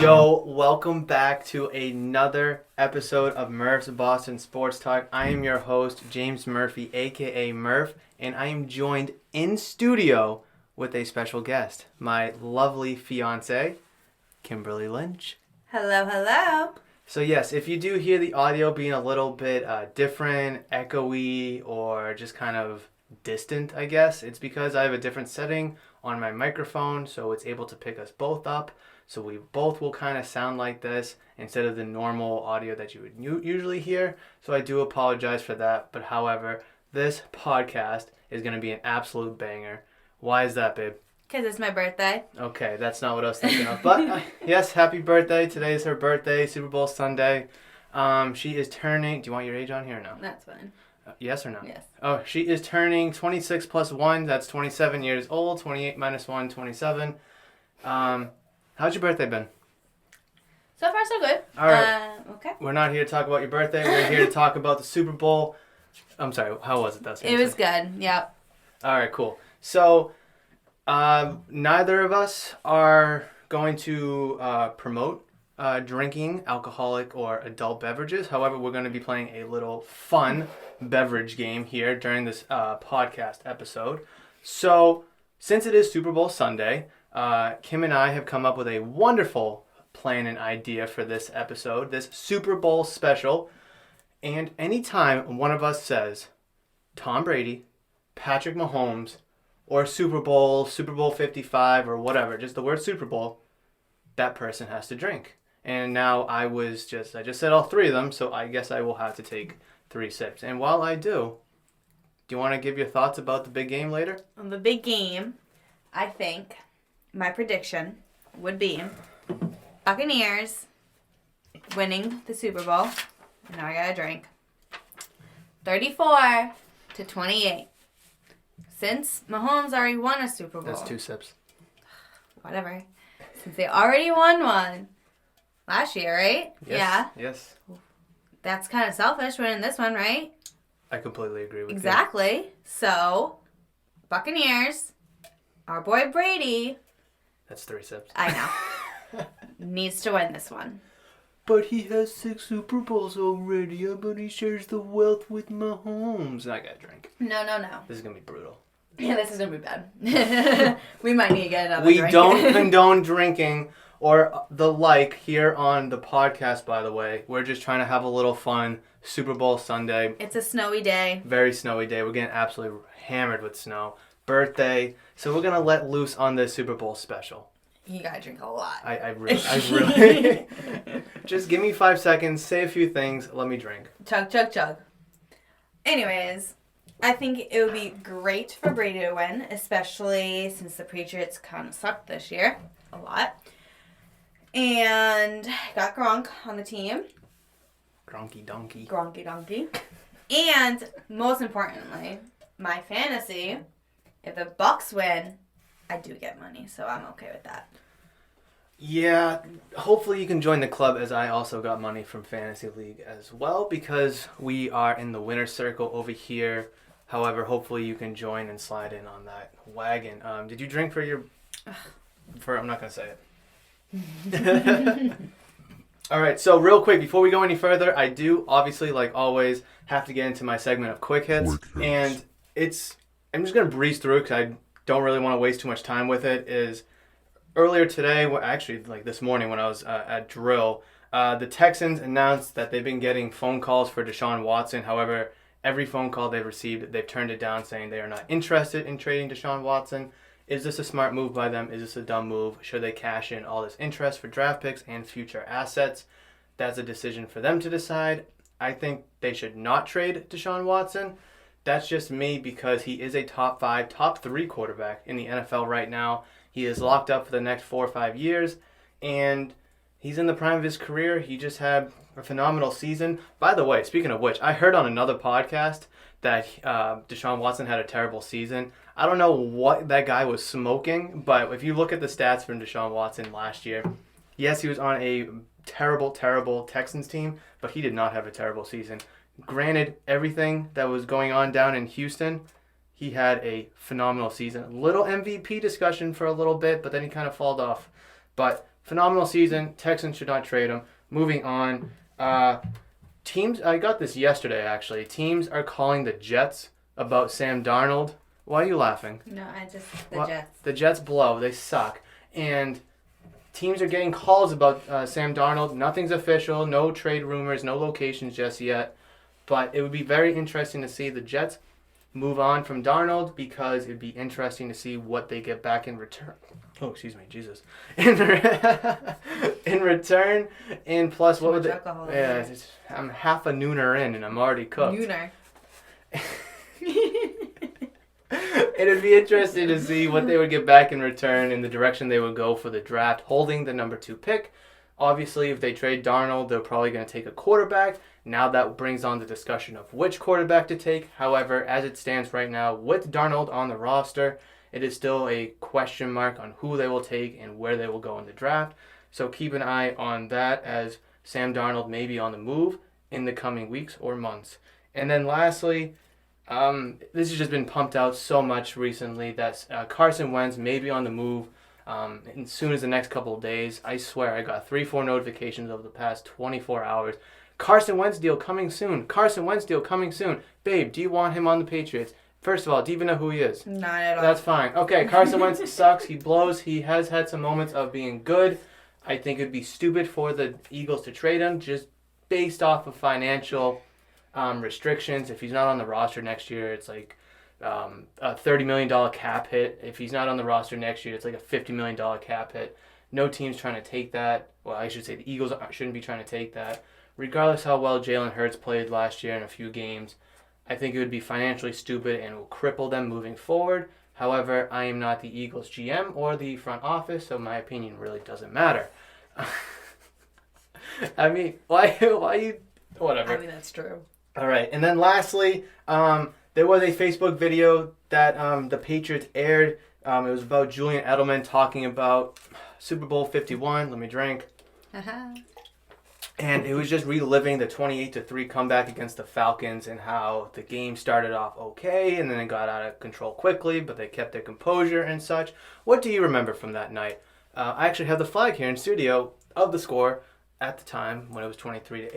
Yo, welcome back to another episode of Murph's Boston Sports Talk. I am your host, James Murphy, aka Murph, and I am joined in studio with a special guest, my lovely fiance, Kimberly Lynch. Hello, hello. So yes, if you do hear the audio being a little bit different, echoey, or just kind of distant, I guess, it's because I have a different setting on my microphone, so it's able to pick us both up. So we both will kind of sound like this instead of the normal audio that you would usually hear. So I do apologize for that. But however, this podcast is going to be an absolute banger. Why is that, babe? Because it's my birthday. Okay, that's not what I was thinking of. But yes, happy birthday. Today is her birthday, Super Bowl Sunday. She is turning... Do you want your age on here or no? That's fine. Yes or no? Yes. Oh, she is turning 26 plus 1. That's 27 years old. 28 minus 1, 27. How's your birthday been? So far, so good. All right. Okay. We're not here to talk about your birthday. We're here to talk about the Super Bowl. I'm sorry, how was it? It was good, yep. All right, cool. So, neither of us are going to promote drinking alcoholic or adult beverages. However, we're going to be playing a little fun beverage game here during this podcast episode. So, since it is Super Bowl Sunday, Kim and I have come up with a wonderful plan and idea for this episode, this Super Bowl special. And anytime one of us says Tom Brady, Patrick Mahomes, or Super Bowl 55, or whatever, just the word Super Bowl, that person has to drink. And now I just said all three of them, so I guess I will have to take 3 sips. And while I do you want to give your thoughts about the big game later? On the big game, I think my prediction would be Buccaneers winning the Super Bowl. Now I gotta drink. 34-28. Since Mahomes already won a Super Bowl. That's 2 sips. Whatever. Since they already won one last year, right? Yes, yeah. Yes. That's kind of selfish winning this one, right? I completely agree with you. Exactly. So, Buccaneers, our boy Brady. That's 3 sips. I know. Needs to win this one. But he has 6 Super Bowls already. But he shares the wealth with Mahomes. I gotta drink. No. This is gonna be brutal. Yeah, this is gonna be bad. We might need to get another drink. We don't condone drinking or the like here on the podcast, by the way. We're just trying to have a little fun. Super Bowl Sunday. It's a snowy day. Very snowy day. We're getting absolutely hammered with snow. Birthday. So we're gonna let loose on this Super Bowl special. You gotta drink a lot. I really just give me 5 seconds, say a few things, let me drink. Chug, chug, chug. Anyways, I think it would be great for Brady to win, especially since the Patriots kind of sucked this year a lot. And got Gronk on the team. Gronky donkey. Gronky donkey. And most importantly, my fantasy, if the Bucks win, I do get money, so I'm okay with that. Yeah, hopefully you can join the club, as I also got money from Fantasy League as well, because we are in the winner's circle over here. However, hopefully you can join and slide in on that wagon. Did you drink for your... I'm not going to say it. All right, so real quick, before we go any further, I do, obviously, like always, have to get into my segment of quick hits. And I'm just going to breeze through because I don't really want to waste too much time with it. Is earlier today, actually like this morning when I was at drill, the Texans announced that they've been getting phone calls for Deshaun Watson. However, every phone call they've received, they've turned it down, saying they are not interested in trading Deshaun Watson. Is this a smart move by them? Is this a dumb move? Should they cash in all this interest for draft picks and future assets? That's a decision for them to decide. I think they should not trade Deshaun Watson. That's just me because he is a top 5, top 3 quarterback in the NFL right now. He is locked up for the next 4 or 5 years, and he's in the prime of his career. He just had a phenomenal season. By the way, speaking of which, I heard on another podcast that Deshaun Watson had a terrible season. I don't know what that guy was smoking, but if you look at the stats from Deshaun Watson last year, yes, he was on a terrible, terrible Texans team, but he did not have a terrible season. Granted, everything that was going on down in Houston, he had a phenomenal season. Little MVP discussion for a little bit, but then he kind of falled off. But phenomenal season. Texans should not trade him. Moving on. Teams, I got this yesterday actually. Teams are calling the Jets about Sam Darnold. Why are you laughing? No, the Jets. The Jets blow. They suck. And teams are getting calls about Sam Darnold. Nothing's official. No trade rumors. No locations just yet. But it would be very interesting to see the Jets move on from Darnold because it would be interesting to see what they get back in return. Oh, excuse me, Jesus. In return, and plus what would they? Yeah, I'm half a nooner in and I'm already cooked. Nooner. It'd be interesting to see what they would get back in return and the direction they would go for the draft, holding the number 2 pick. Obviously, if they trade Darnold, they're probably going to take a quarterback. Now that brings on the discussion of which quarterback to take. However, as it stands right now, with Darnold on the roster, it is still a question mark on who they will take and where they will go in the draft. So keep an eye on that as Sam Darnold may be on the move in the coming weeks or months. And then lastly, this has just been pumped out so much recently that Carson Wentz may be on the move as soon as the next couple of days. I swear I got 3-4 notifications over the past 24 hours. Carson Wentz deal coming soon. Carson Wentz deal coming soon. Babe, do you want him on the Patriots? First of all, do you even know who he is? Not at all. That's fine. Okay, Carson Wentz sucks. He blows. He has had some moments of being good. I think it would be stupid for the Eagles to trade him just based off of financial restrictions. If he's not on the roster next year, it's like a $30 million cap hit. If he's not on the roster next year, it's like a $50 million cap hit. No team's trying to take that. Well, I should say the Eagles shouldn't be trying to take that. Regardless how well Jalen Hurts played last year in a few games, I think it would be financially stupid and will cripple them moving forward. However, I am not the Eagles GM or the front office, so my opinion really doesn't matter. I mean, why you... Whatever. I mean, that's true. All right, and then lastly, there was a Facebook video that the Patriots aired. It was about Julian Edelman talking about Super Bowl 51. Let me drink. And it was just reliving the 28-3 comeback against the Falcons and how the game started off okay and then it got out of control quickly, but they kept their composure and such. What do you remember from that night? I actually have the flag here in studio of the score at the time when it was 23-8.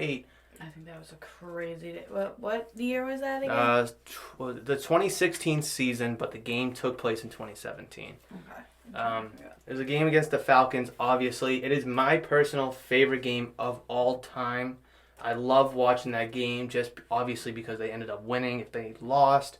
I think that was a crazy day. What year was that again? The 2016 season, but the game took place in 2017. Okay. It was a game against the Falcons, obviously. It is my personal favorite game of all time. I love watching that game just obviously because they ended up winning. If they lost,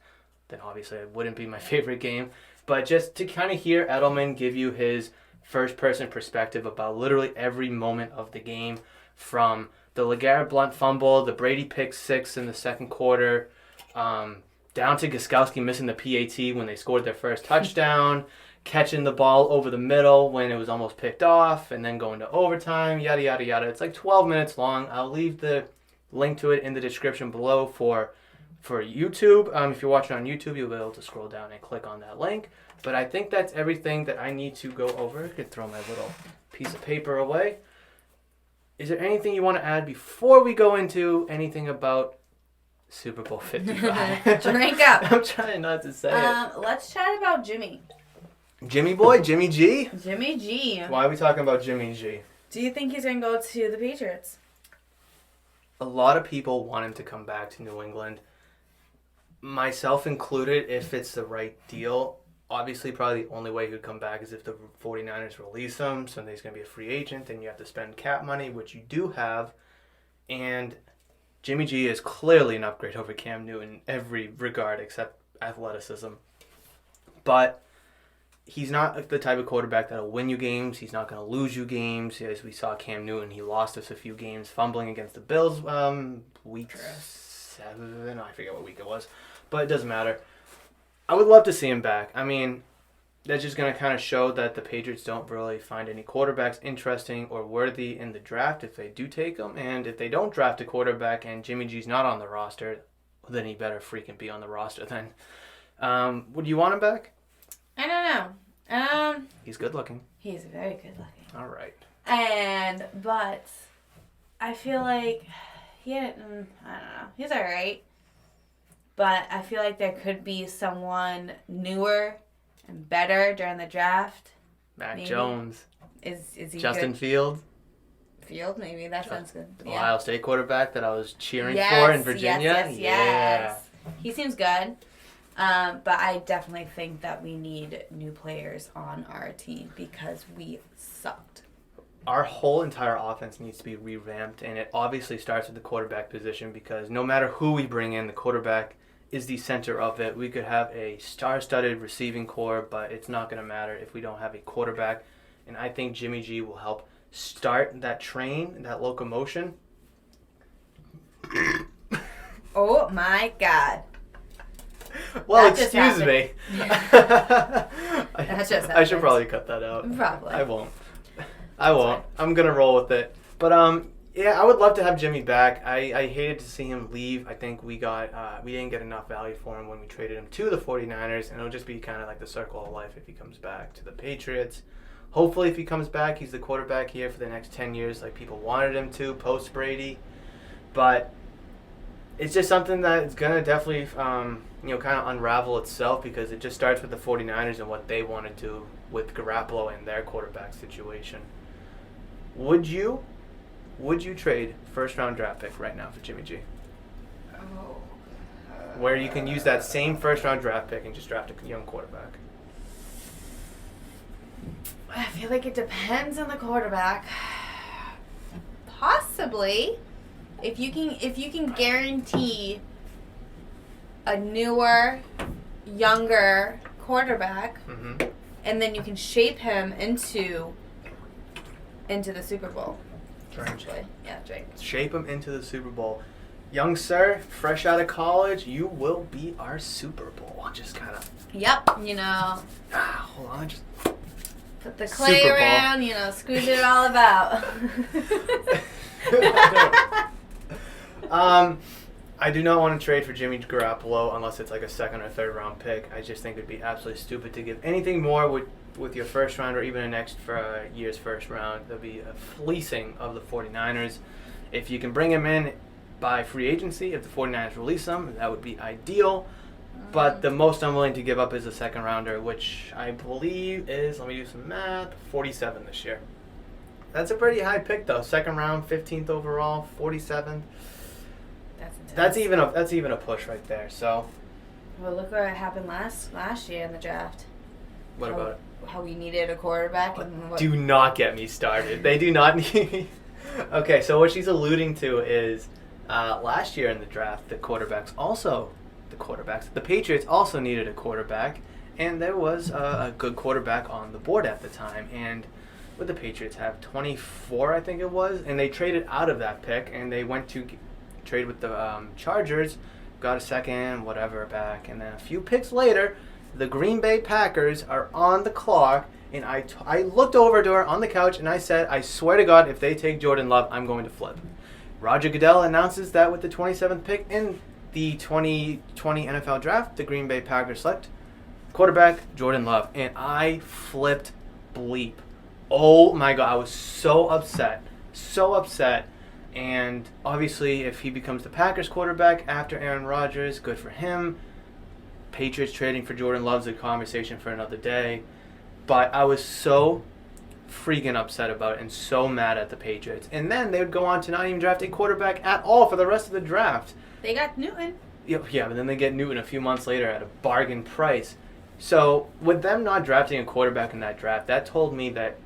then obviously it wouldn't be my favorite game. But just to kind of hear Edelman give you his first-person perspective about literally every moment of the game, from the LeGarrette Blount fumble, the Brady pick 6 in the second quarter, down to Gostkowski missing the PAT when they scored their first touchdown, catching the ball over the middle when it was almost picked off, and then going to overtime, yada, yada, yada. It's like 12 minutes long. I'll leave the link to it in the description below for YouTube. If you're watching on YouTube, you'll be able to scroll down and click on that link. But I think that's everything that I need to go over. I could throw my little piece of paper away. Is there anything you want to add before we go into anything about Super Bowl 55? Drink up. I'm trying not to say it. Let's chat about Jimmy. Jimmy boy? Jimmy G? Jimmy G. Why are we talking about Jimmy G? Do you think he's going to go to the Patriots? A lot of people want him to come back to New England. Myself included, if it's the right deal. Obviously, probably the only way he would come back is if the 49ers release him. So he's going to be a free agent. Then you have to spend cap money, which you do have. And Jimmy G is clearly an upgrade over Cam Newton in every regard except athleticism. But he's not the type of quarterback that'll win you games. He's not going to lose you games. As we saw Cam Newton, he lost us a few games fumbling against the Bills week 7. I forget what week it was. But it doesn't matter. I would love to see him back. I mean, that's just going to kind of show that the Patriots don't really find any quarterbacks interesting or worthy in the draft if they do take them. And if they don't draft a quarterback and Jimmy G's not on the roster, then he better freaking be on the roster then. Would you want him back? I don't know. He's good looking. He's very good looking. All right. But I feel like I don't know. He's all right. But I feel like there could be someone newer and better during the draft. Mac Jones. Is he Justin good? Fields, Field? Maybe that sounds good. Yeah. Ohio State quarterback that I was cheering for in Virginia. Yes. He seems good. But I definitely think that we need new players on our team because we sucked. Our whole entire offense needs to be revamped, and it obviously starts with the quarterback position because no matter who we bring in, the quarterback is the center of it. We could have a star-studded receiving core, but it's not going to matter if we don't have a quarterback. And I think Jimmy G will help start that train, that locomotion. Oh my God. Well, That just excuse me. That just I should probably cut that out. Probably. I won't. I'm gonna roll with it. But yeah, I would love to have Jimmy back. I hated to see him leave. I think we didn't get enough value for him when we traded him to the 49ers, and it'll just be kind of like the circle of life if he comes back to the Patriots. Hopefully, if he comes back, he's the quarterback here for the next 10 years like people wanted him to post Brady. But it's just something that's going to definitely kind of unravel itself because it just starts with the 49ers and what they want to do with Garoppolo and their quarterback situation. Would you trade first-round draft pick right now for Jimmy G? Oh. Where you can use that same first-round draft pick and just draft a young quarterback. I feel like it depends on the quarterback. Possibly, if you can guarantee a newer, younger quarterback, and then you can shape him into the Super Bowl. Essentially, yeah, Drake. Shape him into the Super Bowl. Young sir, fresh out of college, you will be our Super Bowl. Just kind of. Yep, Hold on, just. Put the clay Super Bowl. around, squeeze it all about. I do not want to trade for Jimmy Garoppolo unless it's like a second or third round pick. I just think it would be absolutely stupid to give anything more with your first round or even a next year's first round. There'll be a fleecing of the 49ers. If you can bring him in by free agency, if the 49ers release him, that would be ideal. But the most I'm willing to give up is a second rounder, which I believe is, let me do some math, 47 this year. That's a pretty high pick though. Second round, 15th overall, 47th. That's intense. That's even a push right there. So. Well, look what happened last year in the draft. What about it? How we needed a quarterback. Do not get me started. They do not need. Okay, so what she's alluding to is last year in the draft, the Patriots also needed a quarterback, and there was a good quarterback on the board at the time. And what the Patriots have, 24, I think it was, and they traded out of that pick, and they went to trade with the Chargers, got a second, whatever, back, and then a few picks later, the Green Bay Packers are on the clock, and I looked over to her on the couch, and I said, I swear to God, if they take Jordan Love, I'm going to flip. Roger Goodell announces that with the 27th pick in the 2020 NFL Draft, the Green Bay Packers select quarterback Jordan Love, and I flipped bleep. Oh my God, I was so upset. And obviously, if he becomes the Packers quarterback after Aaron Rodgers, good for him. Patriots trading for Jordan Love's a conversation for another day. But I was so freaking upset about it and so mad at the Patriots. And then they would go on to not even draft a quarterback at all for the rest of the draft. They got Newton. Yeah, but then they get Newton a few months later at a bargain price. So with them not drafting a quarterback in that draft, that told me that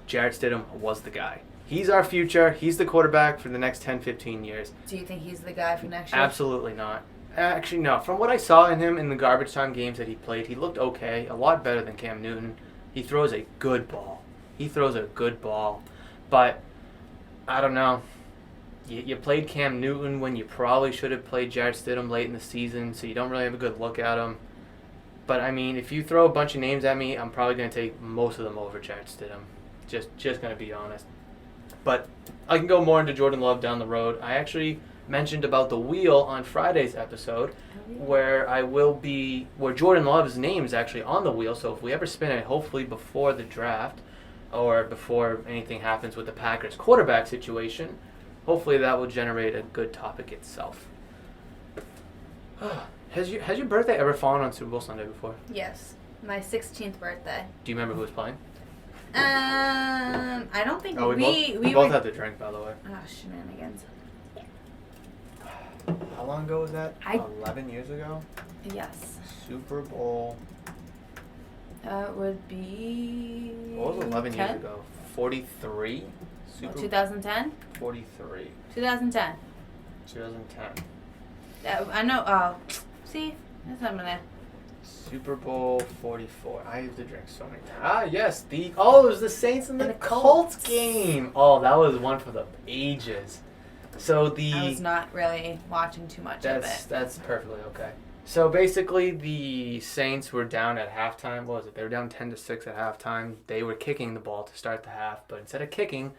Jarrett Stidham was the guy. He's our future. He's the quarterback for the next 10, 15 years. Do you think he's the guy for next year? Absolutely not. Actually, no. From what I saw in him in the garbage time games that he played, he looked okay. A lot better than Cam Newton. He throws a good ball. But, I don't know. You played Cam Newton when you probably should have played Jarrett Stidham late in the season, so you don't really have a good look at him. But, I mean, if you throw a bunch of names at me, I'm probably going to take most of them over Jarrett Stidham. Just going to be honest. But I can go more into Jordan Love down the road. I actually mentioned about the wheel on Friday's episode where Jordan Love's name is actually on the wheel. So if we ever spin it, hopefully before the draft or before anything happens with the Packers quarterback situation, hopefully that will generate a good topic itself. Has your birthday ever fallen on Super Bowl Sunday before? Yes. My 16th birthday. Do you remember who was playing? I don't think we both have to drink, by the way. Oh, shenanigans. How long ago was that? 11 years ago? Yes. Super Bowl. That would be... What was 11 years ago? 43? 2010? 43. 2010. 2010. I know. Oh, see? That's not gonna... Super Bowl 44. I used to drink so many times. Yes. It was the Saints and the Colts game. Oh, that was one for the ages. So I was not really watching too much of it. That's perfectly okay. So basically, the Saints were down at halftime. What was it? They were down 10-6 at halftime. They were kicking the ball to start the half, but instead of kicking,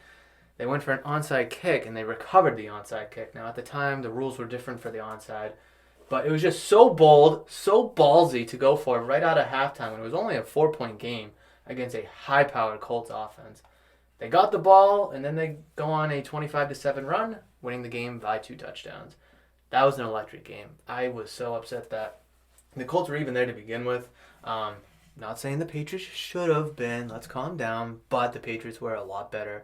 they went for an onside kick, and they recovered the onside kick. Now, at the time, the rules were different for the onside, but it was just so bold, so ballsy to go for it right out of halftime when it was only a 4-point game against a high-powered Colts offense. They got the ball, and then they go on a 25-7 run, winning the game by 2 touchdowns. That was an electric game. I was so upset that the Colts were even there to begin with. Not saying the Patriots should have been. Let's calm down. But the Patriots were a lot better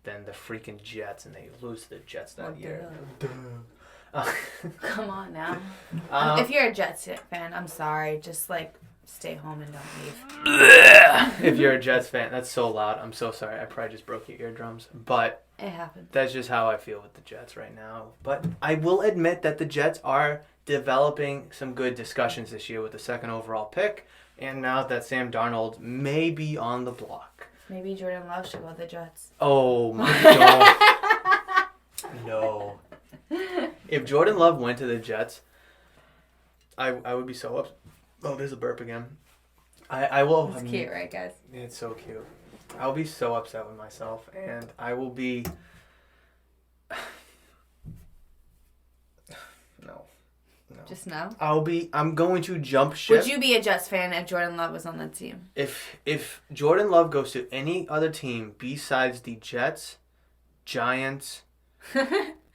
than the freaking Jets, and they lose to the Jets that year. Come on now. If you're a Jets fan, I'm sorry. Just stay home and don't leave. If you're a Jets fan, that's so loud. I'm so sorry. I probably just broke your eardrums. But it happened. That's just how I feel with the Jets right now. But I will admit that the Jets are developing some good discussions this year with the 2nd overall pick. And now that Sam Darnold may be on the block. Maybe Jordan Love should go with the Jets. Oh, my God. No. If Jordan Love went to the Jets, I would be so upset. Oh, there's a burp again. I will. It's cute, right, guys? It's so cute. I'll be so upset with myself, and I will be. No. Just no? I'm going to jump ship. Would you be a Jets fan if Jordan Love was on the team? If Jordan Love goes to any other team besides the Jets, Giants,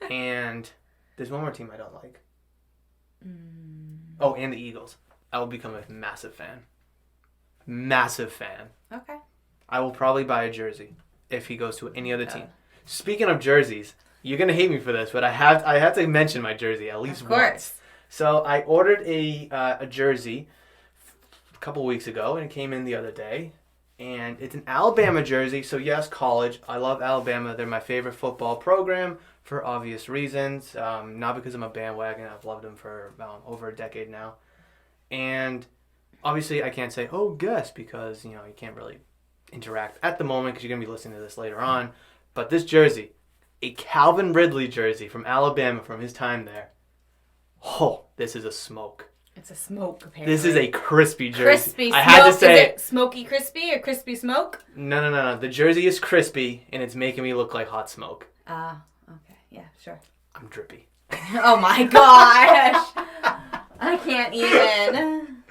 and there's one more team I don't like. Oh, and the Eagles. I will become a massive fan. Massive fan. Okay. I will probably buy a jersey if he goes to any other team. Speaking of jerseys, you're gonna hate me for this, but I have to mention my jersey at least once. So I ordered a jersey a couple weeks ago, and it came in the other day. And it's an Alabama jersey, so yes, college. I love Alabama. They're my favorite football program for obvious reasons. Not because I'm a bandwagon. I've loved them for over a decade now. And obviously I can't say, oh, guess, because, you can't really interact at the moment because you're going to be listening to this later on. But this jersey, a Calvin Ridley jersey from Alabama from his time there. Oh, this is a smoke. It's a smoke, apparently. This is a crispy jersey. Crispy I smoke. had to say, is it smoky crispy or crispy smoke? No. The jersey is crispy, and it's making me look like hot smoke. Okay. Yeah, sure. I'm drippy. Oh, my gosh. I can't even.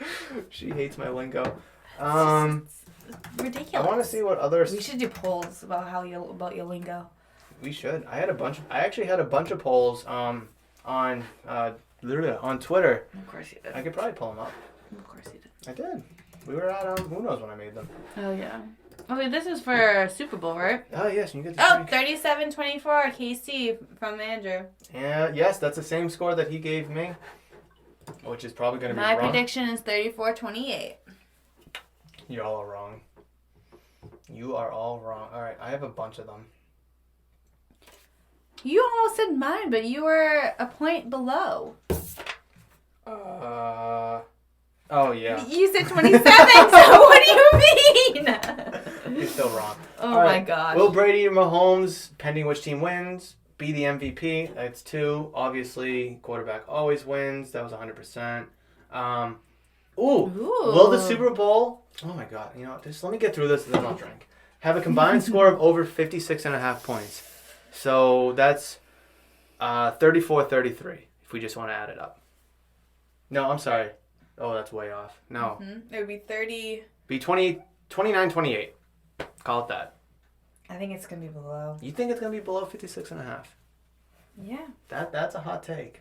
She hates my lingo. It's ridiculous. I want to see what others. We should do polls about about your lingo. We should. I actually had a bunch of polls literally on Twitter. Of course you did. I could probably pull them up. Of course you did. I did. We were at who knows when I made them. Oh yeah. Okay, this is for Super Bowl, right? Oh yes, you get. 37-24 KC from Andrew. Yeah. Yes, that's the same score that he gave me, which is probably going to be wrong. My prediction is 34-28. You're all wrong. You are all wrong. All right, I have a bunch of them. You almost said mine, but you were a point below. Oh, yeah. You said 27, so what do you mean? You're still wrong. Oh, my gosh. Will Brady or Mahomes, pending which team wins, be the MVP? That's 2. Obviously, quarterback always wins. That was 100%. Will the Super Bowl... Oh, my God. Just let me get through this and then I'll drink. Have a combined score of over 56.5 points. So that's 34-33, if we just want to add it up. No, I'm sorry. Oh, that's way off. No. Mm-hmm. It would be 30... Be 29-28. Call it that. I think it's going to be below. You think it's going to be below 56.5? Yeah. That's a hot take.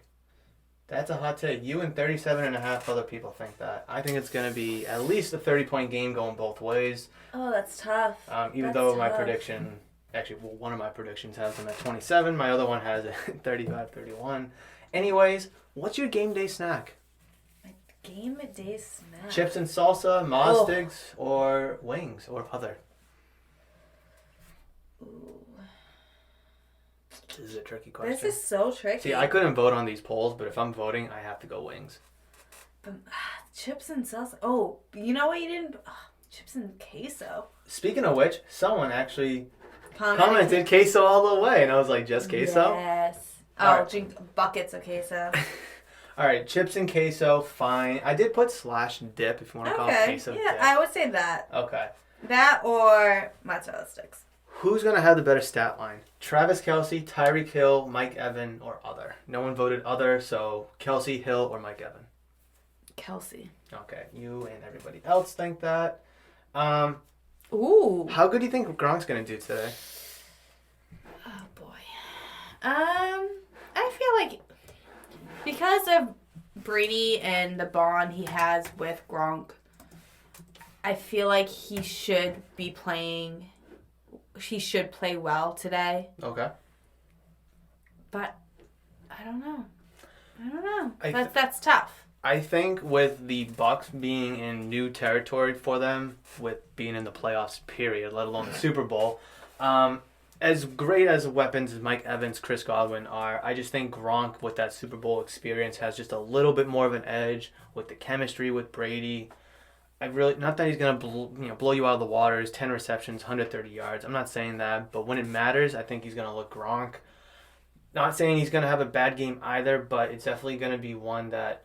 That's a hot take. You and 37.5 other people think that. I think it's going to be at least a 30-point game going both ways. Oh, that's tough. Even though my prediction, actually, well, one of my predictions has them at 27. My other one has it 35-31. Anyways, what's your game day snack? My game day snack? Chips and salsa, Maz sticks, or wings, or other? Ooh. This is a tricky question. This is so tricky. See, I couldn't vote on these polls, but if I'm voting, I have to go wings. Chips and salsa. Oh, you know what you didn't... chips and queso. Speaking of which, someone actually commented queso all the way, and I was like, just queso? Yes. Drink buckets of queso. All right, chips and queso, fine. I did put slash dip, if you want to call it queso dip. Yeah, I would say that. Okay. That or mozzarella sticks. Who's going to have the better stat line? Travis Kelce, Tyreek Hill, Mike Evans, or other? No one voted other, so Kelce, Hill, or Mike Evans? Kelce. Okay, you and everybody else think that. Ooh. How good do you think Gronk's going to do today? Oh, boy. I feel like because of Brady and the bond he has with Gronk, I feel like he should be playing... He should play well today. Okay. But I don't know. That's tough. I think with the Bucs being in new territory for them, with being in the playoffs, period, let alone the Super Bowl, as great as weapons as Mike Evans, Chris Godwin are, I just think Gronk with that Super Bowl experience has just a little bit more of an edge with the chemistry with Brady. Not that he's gonna blow you out of the water. He's 10 receptions, 130 yards. I'm not saying that, but when it matters, I think he's gonna look Gronk. Not saying he's gonna have a bad game either, but it's definitely gonna be one that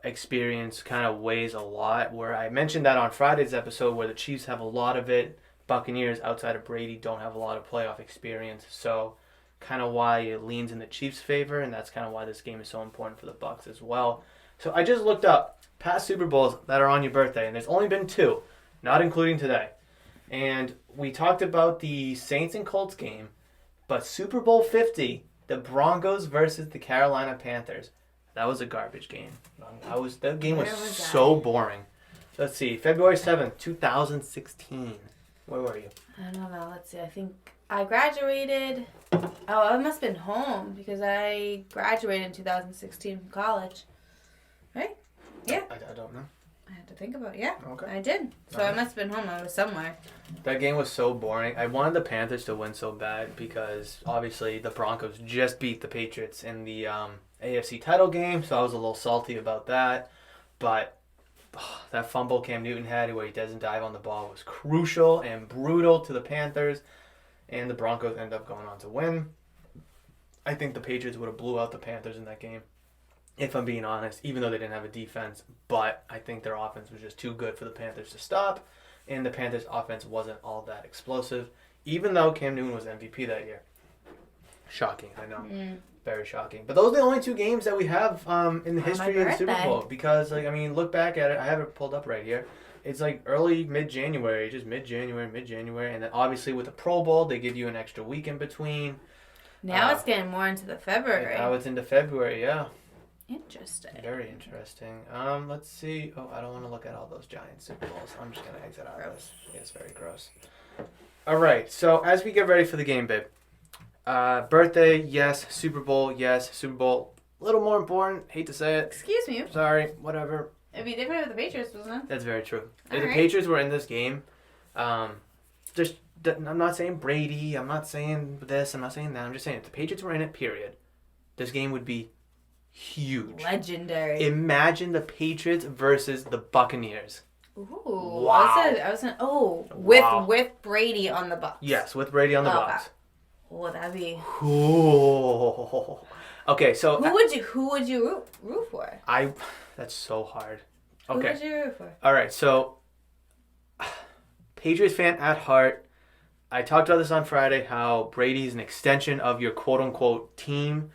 experience kind of weighs a lot. Where I mentioned that on Friday's episode, where the Chiefs have a lot of it, Buccaneers outside of Brady don't have a lot of playoff experience. So kind of why it leans in the Chiefs' favor, and that's kind of why this game is so important for the Bucs as well. So I just looked up past Super Bowls that are on your birthday, and there's only been 2, not including today. And we talked about the Saints and Colts game, but Super Bowl 50, the Broncos versus the Carolina Panthers, that was a garbage game. That game was so boring. Let's see, February 7th, 2016. Where were you? I don't know. Let's see. I think I graduated. Oh, I must have been home because I graduated in 2016 from college. Right? Yeah. I don't know. I had to think about it. Yeah. Okay. I did. So I must have been home. I was somewhere. That game was so boring. I wanted the Panthers to win so bad because obviously the Broncos just beat the Patriots in the AFC title game, so I was a little salty about that. But that fumble Cam Newton had where he doesn't dive on the ball was crucial and brutal to the Panthers, and the Broncos end up going on to win. I think the Patriots would have blew out the Panthers in that game, if I'm being honest, even though they didn't have a defense. But I think their offense was just too good for the Panthers to stop, and the Panthers' offense wasn't all that explosive, even though Cam Newton was MVP that year. Shocking, I know. Very shocking. But those are the only 2 games that we have in the history of the Super Bowl. Because, look back at it. I have it pulled up right here. It's mid-January, just mid-January. And then obviously with the Pro Bowl, they give you an extra week in between. Now it's getting more into the February. Now it's into February, yeah. Interesting. Very interesting. Let's see. Oh, I don't want to look at all those giant Super Bowls. I'm just going to exit out of this. It's very gross. All right. So as we get ready for the game, babe. Birthday, yes. Super Bowl, yes. Super Bowl, a little more important. Hate to say it. Excuse me. Sorry. Whatever. It'd be different if the Patriots wasn't it? That's very true. If All the Patriots were in this game, I'm not saying Brady. I'm not saying this. I'm not saying that. I'm just saying if the Patriots were in it, period, this game would be huge. Legendary. Imagine the Patriots versus the Buccaneers. Ooh. Wow. I was saying, with Brady on the Bucs. Yes, with Brady on the Bucs. Oh, that'd be. Ooh. Okay, so who would you root for? That's so hard. Okay. Okay. Who would you root for? All right, so Patriots fan at heart. I talked about this on Friday, how Brady's an extension of your quote-unquote team.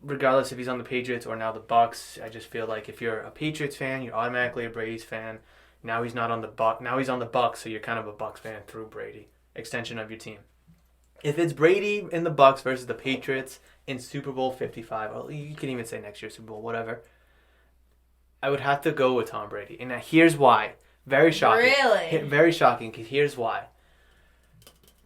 Regardless if he's on the Patriots or now the Bucs, I just feel like if you're a Patriots fan, you're automatically a Brady's fan. Now he's not on the Bucs. Now he's on the Bucs, so you're kind of a Bucs fan through Brady. Extension of your team. If it's Brady and the Bucks versus the Patriots in Super Bowl 55, or you can even say next year's Super Bowl, whatever, I would have to go with Tom Brady. And here's why. Very shocking. Really? Very shocking. Here's why.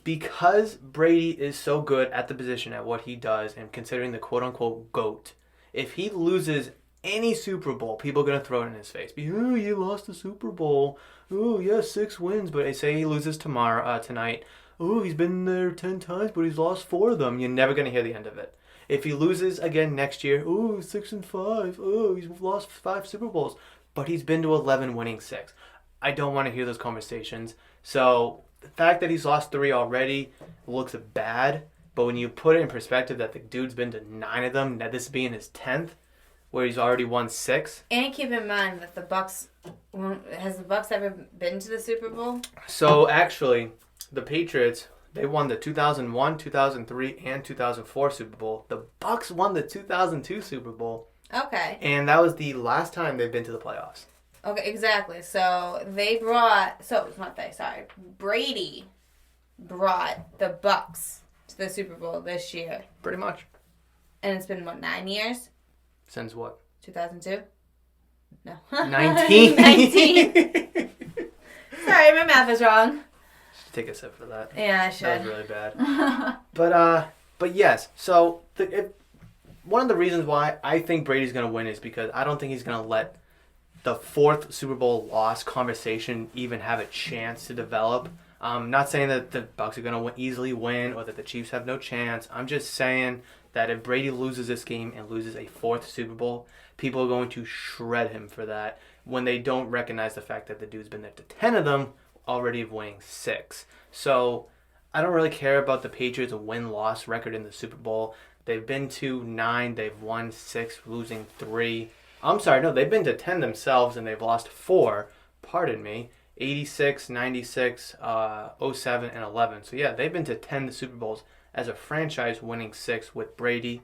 Because Brady is so good at the position, at what he does, and considering the quote-unquote GOAT, if he loses any Super Bowl, people are going to throw it in his face. Oh, you lost the Super Bowl. Oh, yeah, 6 wins, but they say he loses tonight. Oh, he's been there 10 times, but he's lost 4 of them. You're never going to hear the end of it. If he loses again next year, 6-5. Oh, he's lost 5 Super Bowls, but he's been to 11, winning 6. I don't want to hear those conversations. So the fact that he's lost 3 already looks bad, but when you put it in perspective that the dude's been to 9 of them, that this being his 10th, where he's already won 6. And keep in mind that the Bucks, has the Bucks ever been to the Super Bowl? So actually, the Patriots, they won the 2001, 2003, and 2004 Super Bowl. The Bucks won the 2002 Super Bowl. Okay. And that was the last time they've been to the playoffs. Okay, exactly. So Brady brought the Bucks to the Super Bowl this year. Pretty much. And it's been, 9 years? Since what? 2002? No. 19. 19. Sorry, my math is wrong. Should take a sip for that. Yeah, I should. That was really bad. But yes. So one of the reasons why I think Brady's going to win is because I don't think he's going to let the 4th Super Bowl loss conversation even have a chance to develop. I'm not saying that the Bucks are going to easily win or that the Chiefs have no chance. I'm just saying that if Brady loses this game and loses a 4th Super Bowl, people are going to shred him for that when they don't recognize the fact that the dude's been there to 10 of them, already winning 6. So I don't really care about the Patriots' win-loss record in the Super Bowl. They've been to 9, they've won 6, losing 3. I'm sorry, no, they've been to 10 themselves and they've lost 4. Pardon me. 86, 96, 07, and 11. So yeah, they've been to 10 Super Bowls as a franchise, winning 6 with Brady,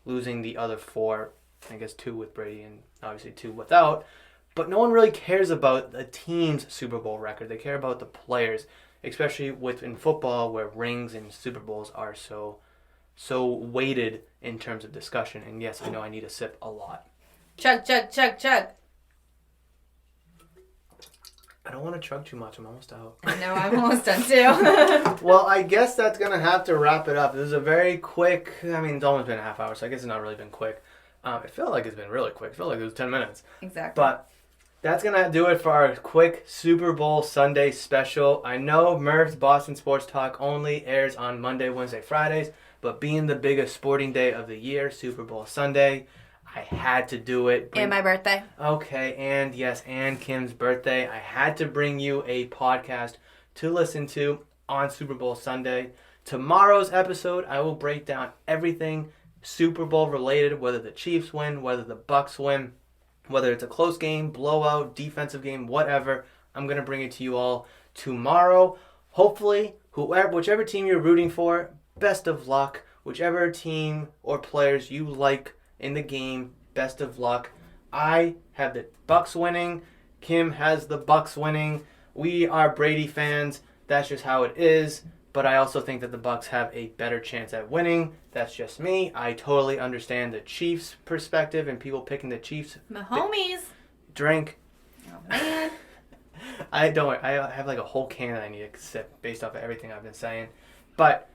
losing the other 4, I guess 2 with Brady and obviously 2 without. But no one really cares about the team's Super Bowl record. They care about the players, especially in football where rings and Super Bowls are so weighted in terms of discussion. And yes, I know I need a sip a lot. Chug, chug, chug, chug. I don't want to chug too much. I'm almost out. I know, I'm almost done too. Well, I guess that's going to have to wrap it up. This is a very quick, it's almost been a half hour, so I guess it's not really been quick. It felt like it's been really quick. It felt like it was 10 minutes. Exactly. But that's going to do it for our quick Super Bowl Sunday special. I know Murph's Boston Sports Talk only airs on Monday, Wednesday, Fridays, but being the biggest sporting day of the year, Super Bowl Sunday, I had to do it. And my birthday. Okay, and Kim's birthday. I had to bring you a podcast to listen to on Super Bowl Sunday. Tomorrow's episode, I will break down everything Super Bowl related, whether the Chiefs win, whether the Bucks win, whether it's a close game, blowout, defensive game, whatever. I'm going to bring it to you all tomorrow. Hopefully, whichever team you're rooting for, best of luck. Whichever team or players you like in the game, best of luck. I have the Bucks winning. Kim has the Bucks winning. We are Brady fans. That's just how it is. But I also think that the Bucks have a better chance at winning. That's just me. I totally understand the Chiefs' perspective and people picking the Chiefs. My homies. Drink. Oh, man. I have like a whole can that I need to sip based off of everything I've been saying. But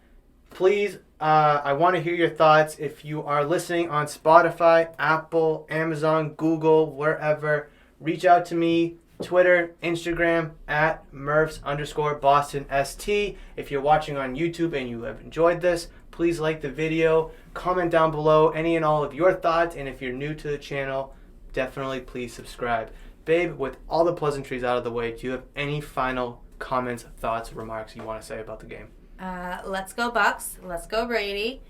please, I want to hear your thoughts. If you are listening on Spotify, Apple, Amazon, Google, wherever, reach out to me. Twitter, Instagram, at Murphs_BostonST. If you're watching on YouTube and you have enjoyed this, please like the video. Comment down below any and all of your thoughts. And if you're new to the channel, definitely please subscribe. Babe, with all the pleasantries out of the way, do you have any final comments, thoughts, remarks you want to say about the game? Let's go Bucks. Let's go Brady.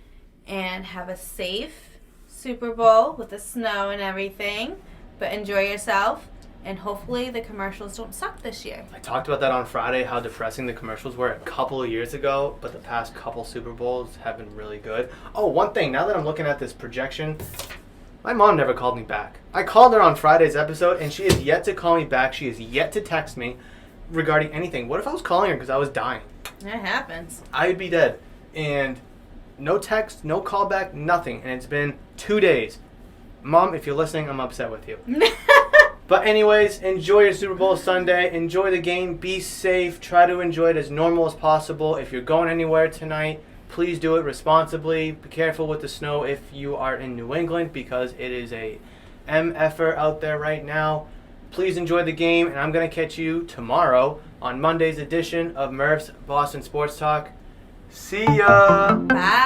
And have a safe Super Bowl with the snow and everything. But enjoy yourself. And hopefully the commercials don't suck this year. I talked about that on Friday, how depressing the commercials were a couple of years ago, but the past couple Super Bowls have been really good. Oh, one thing, now that I'm looking at this projection, my mom never called me back. I called her on Friday's episode, and she has yet to call me back. She has yet to text me regarding anything. What if I was calling her because I was dying? That happens. I'd be dead. and no text, no callback, nothing. And it's been 2 days. Mom, if you're listening, I'm upset with you. But anyways, enjoy your Super Bowl Sunday. Enjoy the game. Be safe. Try to enjoy it as normal as possible. If you're going anywhere tonight, please do it responsibly. Be careful with the snow if you are in New England because it is a MFer out there right now. Please enjoy the game, and I'm going to catch you tomorrow on Monday's edition of Murph's Boston Sports Talk. See ya! Bye.